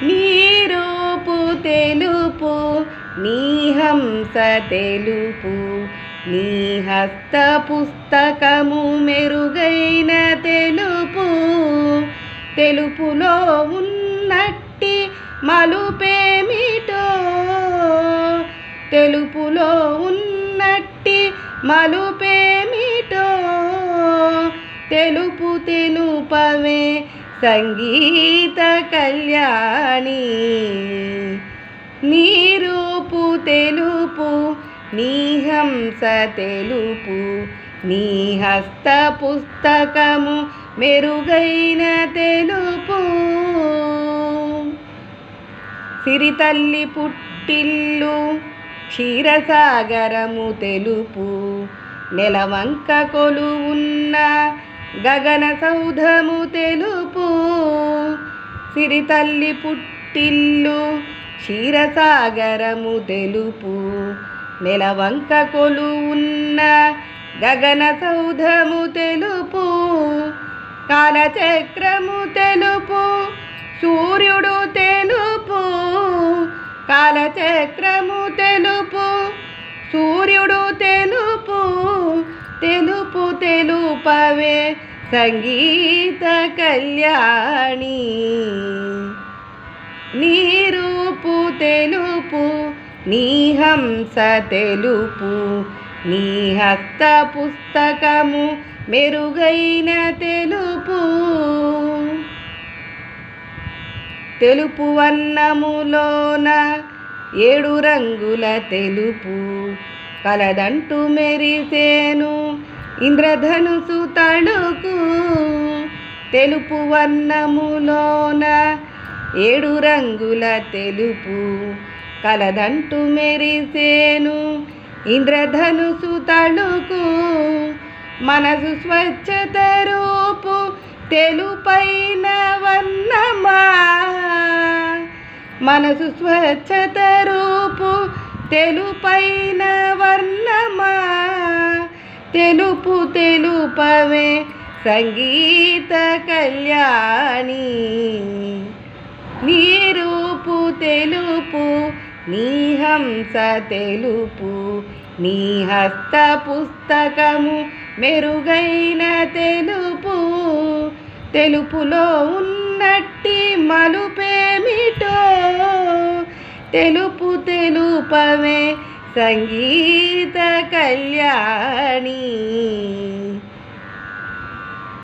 నీ రూపు తెలుపు నీ హంస తెలుపు నీ హస్త పుస్తకము మెరుగైన తెలుపు తెలుపులో ఉన్నట్టి మలుపేమిటో తెలుపులో ఉన్నట్టి మలుపేమిటో తెలుపు తెలుపవే సంగీత కళ్యాణి నీ రూపు తెలుపు నీ హంస తెలుపు నీ హస్త పుస్తకము మెరుగైన తెలుపు సిరితల్లి పుట్టిల్లు క్షీరసాగరము తెలుపు నెలవంక కొలువున్న గగన సౌధము తెలుపు సిరితల్లి పుట్టిల్లు క్షీరసాగరము తెలుపు నెలవంక కొలువున్న గగన సౌధము తెలుపు కాలచక్రము తెలుపు సూర్యుడు తెలుపు కాలచక్రము తెలుపు సూర్యుడు తెలుపు తెలుపు తెలుపవే సంగీత కళ్యాణి నీ రూపు తెలుపు నీ హంస తెలుపు నీ హస్త పుస్తకము మెరుగైన తెలుపు తెలుపు వర్ణములోన 7 రంగుల తెలుపు కలదంటూ మెరిసేను ఇంద్రధనుసు తళుకు తెలుపు వర్ణములోన 7 రంగుల తెలుపు కలదంటూ మెరిసేను ఇంద్రధనుసు తళుకు మనసు స్వచ్ఛత రూపు తెలుపైన వర్ణమా మనసు స్వచ్ఛత రూపు తెలుపైన వర్ణమా తెలుపు తెలుపవే సంగీత కళ్యాణి నీ రూపు తెలుపు నీ హంస తెలుపు నీ హస్త పుస్తకము మెరుగైన తెలుపు తెలుపులో ఉన్నట్టి మలుపేమిటో తెలుపు తెలుపవే సంగీత కళ్యాణి